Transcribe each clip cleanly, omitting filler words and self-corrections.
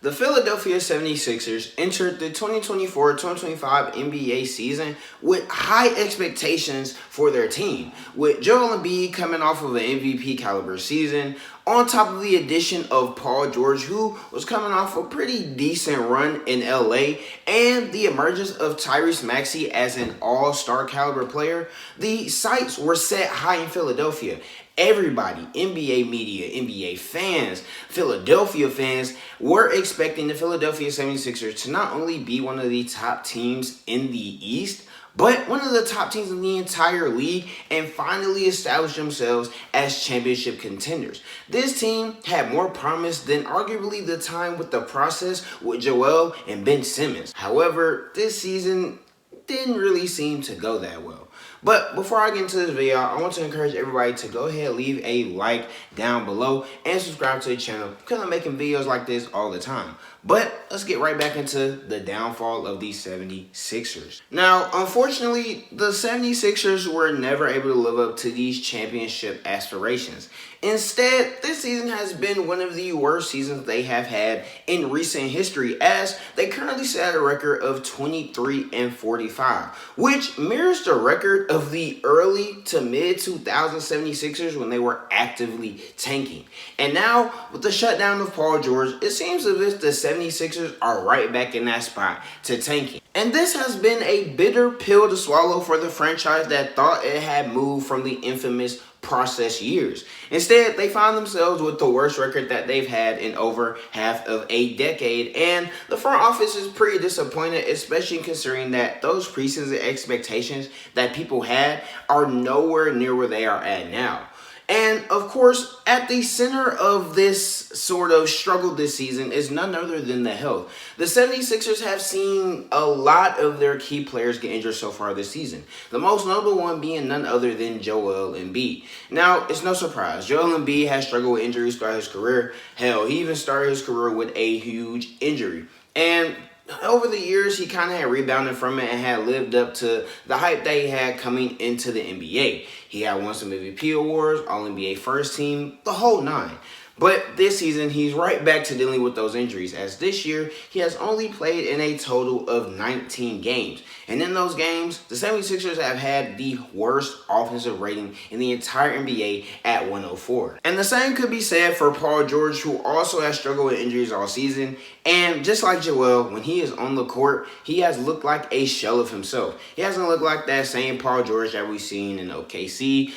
The Philadelphia 76ers entered the 2024-2025 NBA season with high expectations for their team, with Joel Embiid coming off of an MVP caliber season, on top of the addition of Paul George, who was coming off a pretty decent run in LA, and the emergence of Tyrese Maxey as an all-star caliber player. The sights were set high in Philadelphia. Everybody, NBA media, NBA fans, Philadelphia fans, were expecting the Philadelphia 76ers to not only be one of the top teams in the East, but one of the top teams in the entire league, and finally establish themselves as championship contenders. This team had more promise than arguably the time with the process with Joel and Ben Simmons. However, this season didn't really seem to go that well. But before I get into this video, I want to encourage everybody to go ahead and leave a like down below and subscribe to the channel because I'm making videos like this all the time. But let's get right back into the downfall of the 76ers. Now, unfortunately, the 76ers were never able to live up to these championship aspirations. Instead, this season has been one of the worst seasons they have had in recent history, as they currently set a record of 23-45, which mirrors the record of the early to mid 2076ers when they were actively tanking. And now, with the shutdown of Paul George, it seems as if the 76ers are right back in that spot to tanking. And this has been a bitter pill to swallow for the franchise that thought it had moved from the infamous process years. Instead, they found themselves with the worst record that they've had in over half of a decade, and the front office is pretty disappointed, especially considering that those preseason expectations that people had are nowhere near where they are at now. And of course, at the center of this sort of struggle this season is none other than the health. The 76ers have seen a lot of their key players get injured so far this season. The most notable one being none other than Joel Embiid. Now, it's no surprise. Joel Embiid has struggled with injuries throughout his career. Hell, he even started his career with a huge injury. And over the years, he kind of had rebounded from it and had lived up to the hype that he had coming into the NBA. He had won some MVP awards, All-NBA first team, the whole nine. But this season, he's right back to dealing with those injuries, as this year, he has only played in a total of 19 games. And in those games, the 76ers have had the worst offensive rating in the entire NBA at 104. And the same could be said for Paul George, who also has struggled with injuries all season. And just like Joel, when he is on the court, he has looked like a shell of himself. He hasn't looked like that same Paul George that we've seen in OKC,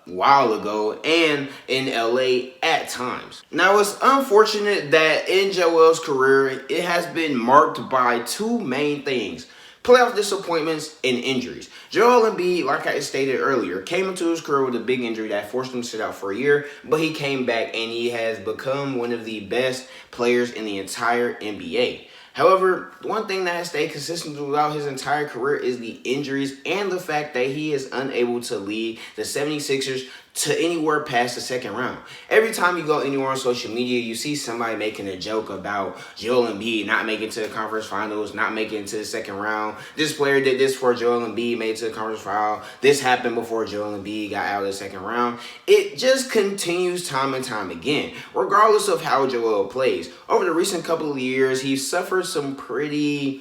while ago, and in LA at times. Now, it's unfortunate that in Joel's career, it has been marked by two main things: playoff disappointments and injuries. Joel Embiid, like I stated earlier, came into his career with a big injury that forced him to sit out for a year, but he came back and he has become one of the best players in the entire NBA. However, one thing that has stayed consistent throughout his entire career is the injuries and the fact that he is unable to lead the 76ers to anywhere past the second round. Every time you go anywhere on social media, you see somebody making a joke about Joel Embiid not making it to the conference finals, not making it to the second round. This player did this before Joel Embiid made it to the conference final. This happened before Joel Embiid got out of the second round. It just continues time and time again, regardless of how Joel plays. Over the recent couple of years, he's suffered some pretty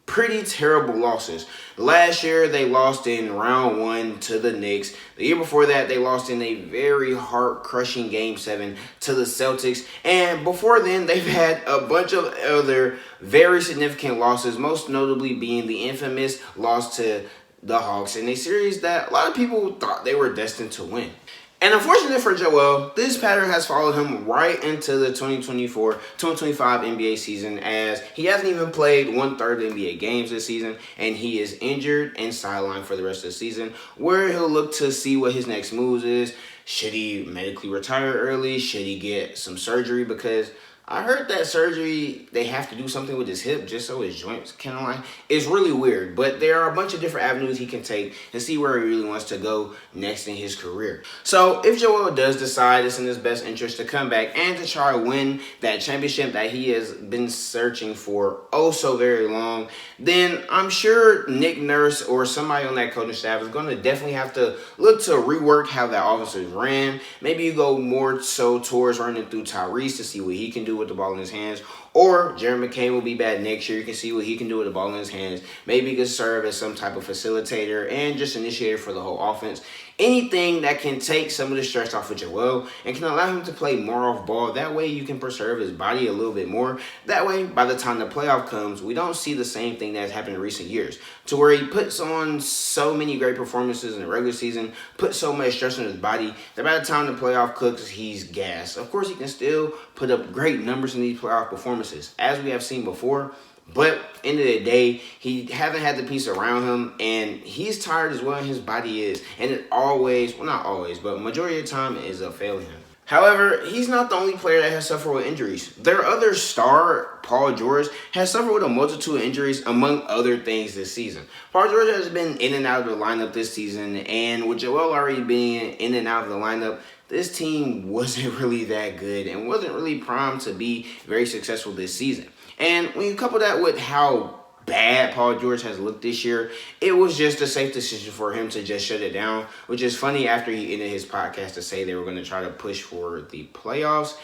terrible losses. Last year, they lost in round 1 to the Knicks. The year before that, they lost in a very heart-crushing Game 7 to the Celtics. And before then, they've had a bunch of other very significant losses, most notably being the infamous loss to the Hawks in a series that a lot of people thought they were destined to win. And unfortunately for Joel, this pattern has followed him right into the 2024-2025 NBA season, as he hasn't even played 1/3 of the NBA games this season, and he is injured and sidelined for the rest of the season, where he'll look to see what his next moves is. Should he medically retire early? Should he get some surgery? Because I heard that surgery, they have to do something with his hip just so his joints can align. It's really weird, but there are a bunch of different avenues he can take and see where he really wants to go next in his career. So if Joel does decide it's in his best interest to come back and to try to win that championship that he has been searching for oh so very long, then I'm sure Nick Nurse or somebody on that coaching staff is going to definitely have to look to rework how that offense is ran. Maybe you go more so towards running through Tyrese to see what he can do with the ball in his hands, Or Jared McCain will be back next year. You can see what he can do with the ball in his hands. Maybe he could serve as some type of facilitator and just initiator for the whole offense. Anything that can take some of the stress off of Joel and can allow him to play more off ball. That way you can preserve his body a little bit more. That way, by the time the playoff comes, we don't see the same thing that's happened in recent years, to where he puts on so many great performances in the regular season, puts so much stress on his body, that by the time the playoff cooks, he's gassed. Of course, he can still put up great numbers in these playoff performances, as we have seen before. But end of the day, he hasn't had the piece around him, and he's tired as well, and his body is. And it always, well, not always, but majority of the time, it is failing him. However, he's not the only player that has suffered with injuries. Their other star, Paul George, has suffered with a multitude of injuries, among other things, this season. Paul George has been in and out of the lineup this season, and with Joel already being in and out of the lineup, this team wasn't really that good and wasn't really primed to be very successful this season. And when you couple that with how bad Paul George has looked this year, it was just a safe decision for him to just shut it down, which is funny after he ended his podcast to say they were going to try to push for the playoffs,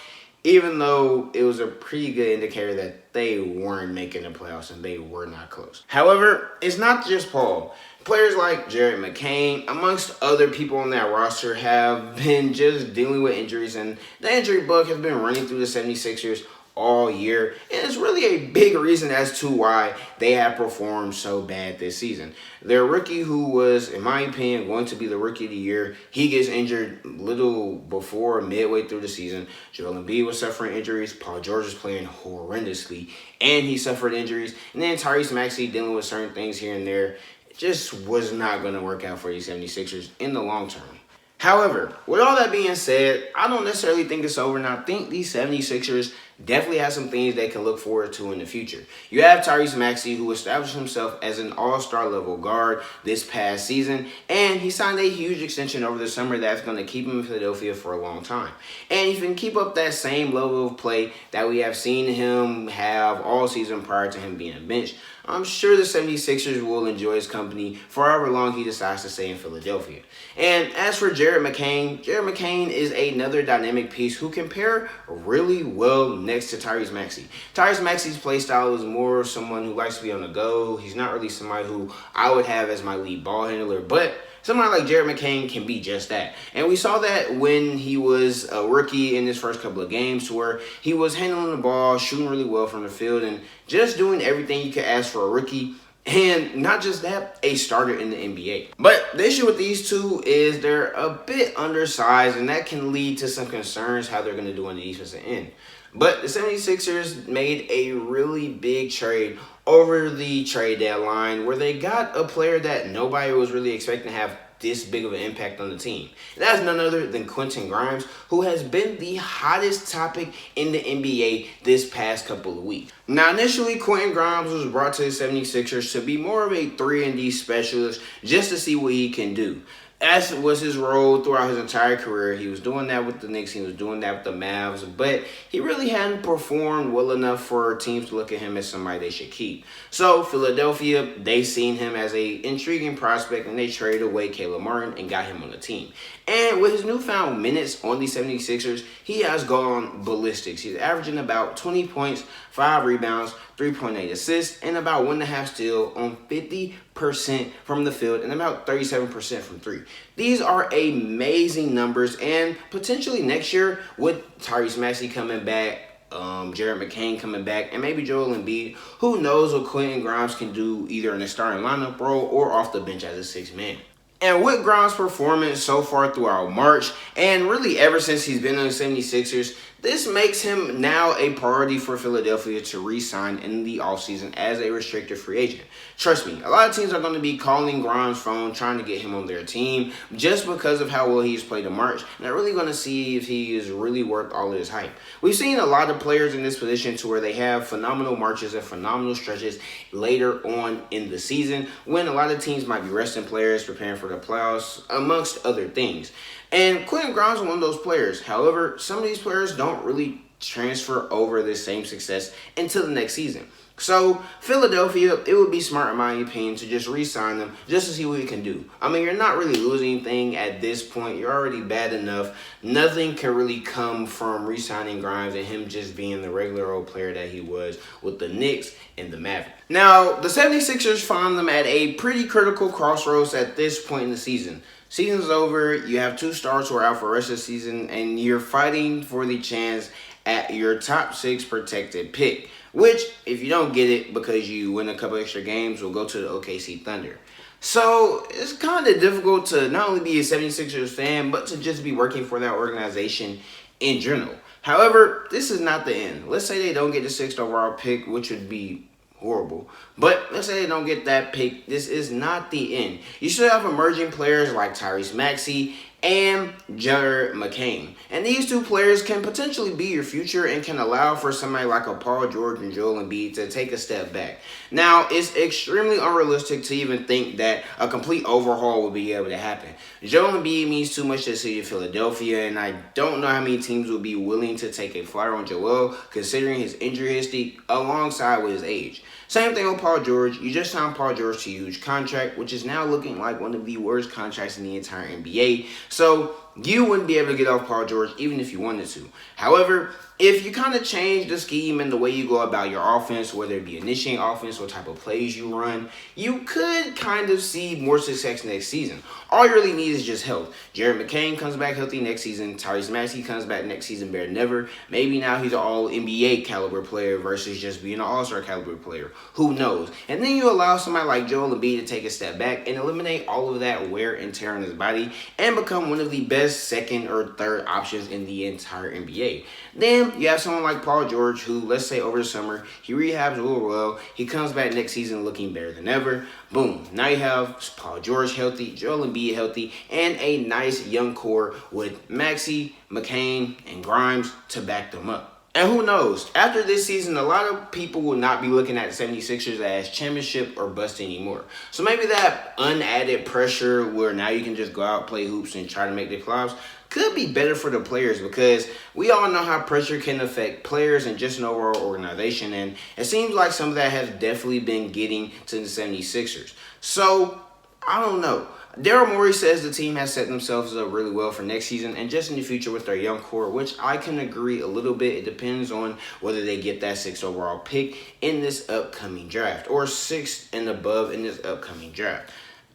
even though it was a pretty good indicator that they weren't making the playoffs and they were not close. However, it's not just Paul. Players like Jared McCain, amongst other people on that roster, have been just dealing with injuries, and the injury bug has been running through the 76ers all year, and it's really a big reason as to why they have performed so bad this season. Their rookie, who was, in my opinion, going to be the rookie of the year, he gets injured little before midway through the season. Joel Embiid was suffering injuries. Paul George was playing horrendously, and he suffered injuries. And then Tyrese Maxey dealing with certain things here and there. It just was not going to work out for the 76ers in the long term. However, with all that being said, I don't necessarily think it's over, and I think these 76ers definitely have some things they can look forward to in the future. You have Tyrese Maxey, who established himself as an all-star level guard this past season, and he signed a huge extension over the summer that's going to keep him in Philadelphia for a long time. And if he can keep up that same level of play that we have seen him have all season prior to him being a bench, I'm sure the 76ers will enjoy his company for however long he decides to stay in Philadelphia. And as for Jared McCain is another dynamic piece who can pair really well next to Tyrese Maxey. Tyrese Maxey's play style is more someone who likes to be on the go. He's not really somebody who I would have as my lead ball handler, but somebody like Jared McCain can be just that. And we saw that when he was a rookie in his first couple of games, to where he was handling the ball, shooting really well from the field, and just doing everything you could ask for a rookie. And not just that, a starter in the NBA. But the issue with these two is they're a bit undersized, and that can lead to some concerns how they're going to do on the defensive end. But the 76ers made a really big trade over the trade deadline where they got a player that nobody was really expecting to have this big of an impact on the team. And that's none other than Quentin Grimes, who has been the hottest topic in the NBA this past couple of weeks. Now, initially, Quentin Grimes was brought to the 76ers to be more of a 3-and-D specialist just to see what he can do. As was his role throughout his entire career. He was doing that with the Knicks. He was doing that with the Mavs. But he really hadn't performed well enough for teams to look at him as somebody they should keep. So Philadelphia, they seen him as a intriguing prospect, and they traded away Caleb Martin and got him on the team. And with his newfound minutes on the 76ers, he has gone ballistics. He's averaging about 20 points, 5 rebounds, 3.8 assists, and about 1.5 steals on 50% from the field and about 37% from 3. These are amazing numbers, and potentially next year with Tyrese Maxey coming back, Jared McCain coming back, and maybe Joel Embiid, who knows what Quentin Grimes can do either in the starting lineup role or off the bench as a 6th man. And with Grimes' performance so far throughout March, and really ever since he's been on the 76ers, this makes him now a priority for Philadelphia to re-sign in the offseason as a restricted free agent. Trust me, a lot of teams are going to be calling Grimes' phone trying to get him on their team just because of how well he's played in March. And they're really going to see if he is really worth all of his hype. We've seen a lot of players in this position to where they have phenomenal marches and phenomenal stretches later on in the season when a lot of teams might be resting players, preparing for the playoffs, amongst other things. And Quentin Grimes is one of those players. However, some of these players don't really transfer over the same success into the next season. So, Philadelphia, it would be smart, in my opinion, to just re-sign them just to see what he can do. I mean, you're not really losing anything at this point. You're already bad enough. Nothing can really come from re-signing Grimes and him just being the regular old player that he was with the Knicks and the Mavericks. Now, the 76ers find them at a pretty critical crossroads at this point in the season. Season's over. You have 2 stars who are out for the rest of the season, and you're fighting for the chance at your top 6 protected pick, which, if you don't get it because you win a couple extra games, will go to the OKC Thunder. So it's kind of difficult to not only be a 76ers fan, but to just be working for that organization in general. However, this is not the end. Let's say they don't get the 6th overall pick, which would be horrible. But let's say they don't get that pick. This is not the end. You still have emerging players like Tyrese Maxey and Joel Embiid. And these 2 players can potentially be your future and can allow for somebody like a Paul George and Joel Embiid to take a step back. Now, it's extremely unrealistic to even think that a complete overhaul will be able to happen. Joel Embiid means too much to the city of Philadelphia, and I don't know how many teams will be willing to take a flyer on Joel, considering his injury history alongside with his age. Same thing with Paul George. You just signed Paul George to a huge contract, which is now looking like one of the worst contracts in the entire NBA. So you wouldn't be able to get off Paul George even if you wanted to. However, if you kind of change the scheme and the way you go about your offense, whether it be initiating offense, what type of plays you run, you could kind of see more success next season. All you really need is just health. Jared McCain comes back healthy next season. Tyrese Maxey comes back next season better than ever. Maybe now he's an all-NBA caliber player versus just being an all-star caliber player. Who knows? And then you allow somebody like Joel Embiid to take a step back and eliminate all of that wear and tear on his body and become one of the best 2nd or 3rd options in the entire NBA. Then you have someone like Paul George who, let's say over the summer, he rehabs real well. He comes back next season looking better than ever. Boom. Now you have Paul George healthy, Joel Embiid healthy, and a nice young core with Maxey, McCain, and Grimes to back them up. And who knows, after this season, a lot of people will not be looking at the 76ers as championship or bust anymore. So maybe that unadded pressure where now you can just go out, play hoops, and try to make the playoffs could be better for the players, because we all know how pressure can affect players and just an overall organization. And it seems like some of that has definitely been getting to the 76ers. So, I don't know. Daryl Morey says the team has set themselves up really well for next season and just in the future with their young core, which I can agree a little bit. It depends on whether they get that 6th overall pick in this upcoming draft or 6th and above in this upcoming draft.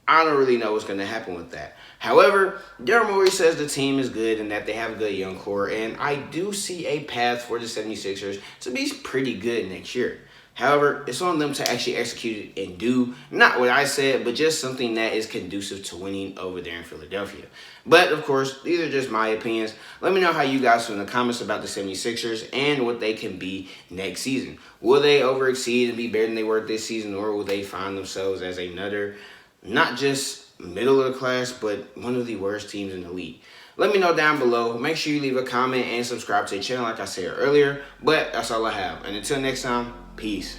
I don't really know what's going to happen with that. However, Daryl Morey says the team is good and that they have a good young core, and I do see a path for the 76ers to be pretty good next year. However, it's on them to actually execute it and do not what I said, but just something that is conducive to winning over there in Philadelphia. But, of course, these are just my opinions. Let me know how you guys feel in the comments about the 76ers and what they can be next season. Will they overexceed and be better than they were this season, or will they find themselves as another, not just middle of the class, but one of the worst teams in the league? Let me know down below. Make sure you leave a comment and subscribe to the channel like I said earlier. But that's all I have. And until next time, peace.